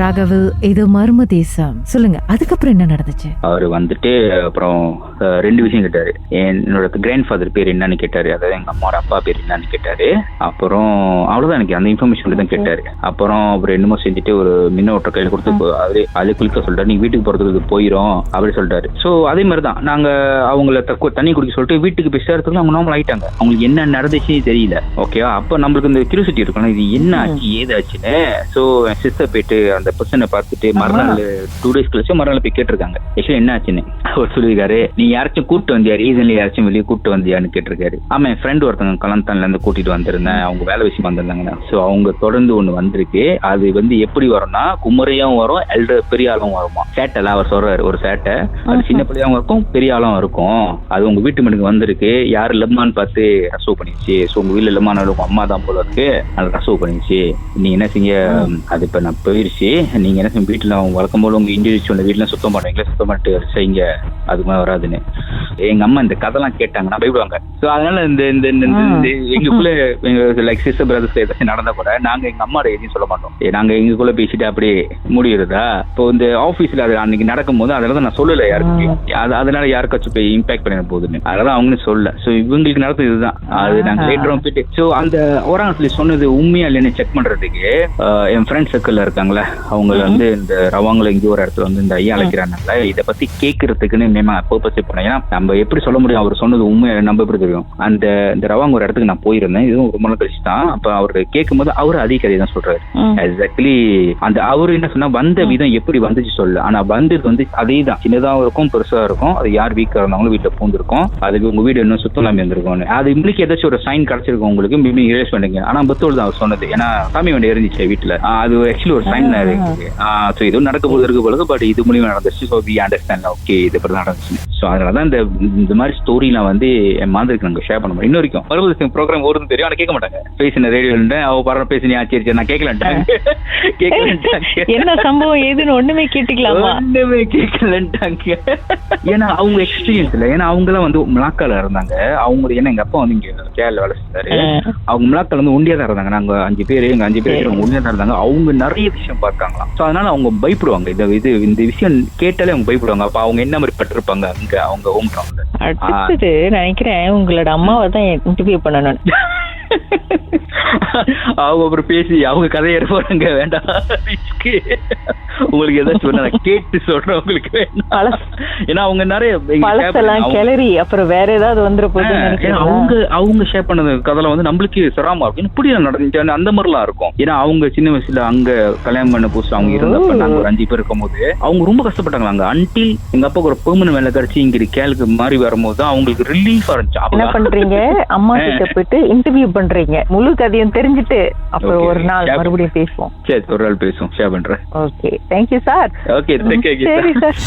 ராகவ், இது மர்ம தேசம். சொல்லுங்க, அதுக்கப்புறம் என்ன நடந்துச்சு? அவர் வந்துட்டு அப்புறம் 2 விஷயம் கேட்டாரு. என்னோட கிராண்ட் ஃபாதர் பேர் என்னன்னு கேட்டாரு, அதாவது எங்க அம்மாவோட அப்பா பேர் என்னன்னு கேட்டாரு. அப்புறம் அவ்வளவுதான், எனக்கு அந்த இன்ஃபர்மேஷன் தான் கேட்டாரு. அப்புறம் அவர் என்னமோ செஞ்சுட்டு ஒரு மின்னோட்ட கையில கொடுத்து அதே குளிக்க சொல்லிட்டாரு. நீ வீட்டுக்கு போறதுக்கு போயிரும் அப்படி சொல்லிட்டாரு. சோ அதே மாதிரிதான் நாங்க அவங்கள தண்ணி குடிக்க சொல்லிட்டு வீட்டுக்கு பேசுறதுக்கு அவங்க நார்மல் ஆயிட்டாங்க. அவங்களுக்கு என்ன நடந்துச்சு தெரியல. ஓகேவா? அப்ப நம்மளுக்கு இந்த கியூரியாசிட்டி இருக்கணும், இது என்ன ஆச்சு ஏதாச்சுன்னு. சோ என் சிஸ்டர் போயிட்டு அந்த பர்சனை பார்த்துட்டு மறுநாள் 2 days கழிச்சு மறுநாள் போய் கேட்டிருக்காங்க, ஆக்சுவலி என்ன ஆச்சுன்னு. அவர் சொல்லியிருக்காரு, நீ யாராச்சும் கூப்பிட்டு வந்தியா, ரீசன்லி யாராச்சும் வெளியே கூப்பிட்டு வந்தியான்னு கேட்டிருக்காரு. ஆமா, என் ஃப்ரெண்ட் ஒருத்தவங்க கலந்தான்ல இருந்து கூட்டிட்டு வந்திருந்தேன், அவங்க வேலை விஷயம் வந்திருந்தாங்க. சோ அவங்க தொடர்ந்து ஒண்ணு வந்திருக்கு. அது எப்படி வரும்னா குமரியாவும் வரும், பெரிய ஆளும் வருமா. சேட்டெல்லாம் அவர் சொல்றாரு, ஒரு சேட்டை அது சின்ன பிள்ளையாவும் இருக்கும் பெரிய ஆளும் இருக்கும். அது உங்க வீட்டு மனுக்கு வந்திருக்கு, யாரு லெம்மான்னு பார்த்து ரசோவ் பண்ணிடுச்சு. ஸோ உங்க வீட்டுல லெம்மான உங்க அம்மா தான் போல இருக்கு, அது ரசோவ் பண்ணிடுச்சு. நீங்க என்ன செய்ய, அது இப்ப நான் போயிருச்சு, நீங்க என்ன செய்ய வீட்டுல வழக்கம் போல உங்க இண்டிவிஜுவல் வீட்டுல சுத்தம் பண்ணுவீங்களா, சுத்தம் பண்ணிட்டு செய்யுங்க, அதுக்கு மேலே வராதுன்னு. எங்க அம்மா இந்த கதைலாம் கேட்டாங்கன்னா பயப்படுவாங்க. ஸோ அதனால இந்த எங்களுக்குள்ள லைக் சிஸ்டர் பிரதர்ஸ் ஏதாச்சும் நடந்தா கூட நாங்க எங்க அம்மாட எதையும் சொல்ல மாட்டோம். நாங்க எங்களுக்குள்ள பேசிட்டு அப்படியே முடியுறதா. இப்போ இந்த ஆஃபீஸ்ல அது அன்னைக்கு நடக்கும் போது அதெல்லாம் நான் சொல்லல யாருக்கும், அதனால யாருக்காச்சும் போய் இம்பாக்ட் பண்ண போகுதுன்னு அதெல்லாம் அவங்களும் சொல்ல. ஸோ இவங்களுக்கு நடந்தது இதுதான். அது நாங்க லேட்டரும் போயிட்டு ஸோ அந்த ஓராங்கத்துல சொன்னது உண்மையா இல்லைன்னு செக் பண்றதுக்கு என் ஃப்ரெண்ட் சர்க்கிள்ல இருக்காங்களே, அவங்க இந்த ரவாங்கள இங்கே ஒரு இடத்துல இந்த ஐயா அழைக்கிறாங்கல்ல, இதை பத்தி கேட்கறதுக்குன்னு பர்பஸ் பண்ணேன். ஏன்னா நம்ம எப்படி சொல்ல முடியும் அவர் சொன்னது உண்மையா நம்ம எப்படி தெரியும். இந்த ரவாங்க ஒரு இடத்துக்கு நான் போயிருந்தேன், இதுவும் ரொம்ப நாள் கழிச்சு தான். அப்ப அவரு கேட்கும் போது அவரு அதே கதையை தான் சொல்றாரு. எக்ஸாக்ட்லி அந்த அவரு என்ன சொன்னா, வந்த விதம் எப்படி வந்துச்சு சொல்ல, ஆனா வந்தது அதே தான், சின்னதாக இருக்கும் பெருசா இருக்கும். அது யார் வீக்கா இருந்தாங்களும் வீட்டுல பூந்துருக்கும், அதுக்கு உங்க வீடு இன்னும் சுத்தம் இல்லாம இருந்திருக்கும். அது உங்களுக்கு ஏதாச்சும் ஒரு சைன் கிடைச்சிருக்கும் உங்களுக்கு, மேபி ரிலேஸ் பண்ணுங்க. ஆனா பத்தோடு தான் அவர் சொன்னது, ஏன்னா சாமி வண்டி இருந்துச்சு வீட்டுல, அது ஆக்சுவலி ஒரு சைன் தான் இருக்கு. ஸோ இதுவும் நடக்க போது இருக்கு பொழுது, பட் இது மூலியமா நடந்துச்சு. ஸோ வி அண்டர்ஸ்டாண்ட், ஓகே இது இப்படி நடந்துச்சு. ஸோ அதனாலதான் இந்த மாதிரி ஸ்டோரி நான் என் மாதிரிக்கு நாங்க ஷேர் பண்ண முடியும். இன்ன வரைக்கும் மறுபடியும் ப்ரோக்ராம் ஓடுன்னு தெரியும், ஆனா கேட்க மாட்டாங்க. பேசின ரேடியோல அவ படம் பேசினி ஆச்சரிச்சு நான் கேட்கலன்ட்டாங்க. என்ன சம்பவம் ஏதுன்னு ஒண்ணுமே கேட்கலன்ட்டாங்க. ஏன்னா அவங்க எக்ஸ்பீரியன்ஸ் இல்ல. ஏன்னா அவங்க எல்லாம் மிளாக்கால இருந்தாங்க. அவங்க ஏன்னா எங்க அப்பா இங்க கேரள வேலை செஞ்சாரு. அவங்க மிளாக்கால உண்டியா தான் இருந்தாங்க. நாங்க 5 பேர், எங்க 5 பேர் உண்டியா தான் இருந்தாங்க. அவங்க நிறைய விஷயம் பார்த்தாங்களாம். ஸோ அதனால அவங்க பயப்படுவாங்க. இந்த விஷயம் கேட்டாலே அவங்க பயப்படுவாங்க. அப்ப அவங்க என்ன மாதிரி பட்டிருப்பாங்க அங்க அவங்க ஹோம் டவுன்ல. அடுத்தது நினைக்கிறேன் உங்களோட அம்மாவை தான் இன்டர்வியூ பண்ணணும். அவங்க அப்புறம் பேசி அவங்க கதையை போறாங்க, வேண்டாம் உங்களுக்கு ஏதாச்சும் கேட்டு சொல்றேன் உங்களுக்கு வேண்டாம். ஏன்னா அவங்க நிறைய கிளறி அப்புறம் வேற ஏதாவது வந்துட போகுது. அவங்க ஷேர் பண்ணது கதையில நம்மளுக்கு சிரமமா இருக்கும், இப்படி நடந்துச்சு அந்த மாதிரிலாம் இருக்கும். ஏன்னா அவங்க சின்ன வயசுல அங்க கல்யாணம் பண்ண புதுசு அவங்க இருந்தப்ப நாங்க ஒரு 5 பேர் இருக்கும் போது அவங்க ரொம்ப கஷ்டப்பட்டாங்க. அங்க அன்டில் எங்க அப்பாவுக்கு ஒரு பெர்மனன்ட் வேலை கிடைச்சி இங்க கேளுக்கு மாறி வரும்போது தான் அவங்களுக்கு ரிலீஃபா இருந்துச்சு. என்ன பண்றீங்க, அம்மா கிட்ட போயிட்டு இன்டர்வியூ பண்றீங்க, முழு கதையும் தெரிஞ்சுட்டு அப்புறம் ஒரு நாள் மறுபடியும் பேசுவோம். சரி, ஒரு நாள் பேசுவோம், ஷேர் பண்றேன். Okay, thank you sir. ஓகே, சரி சார்.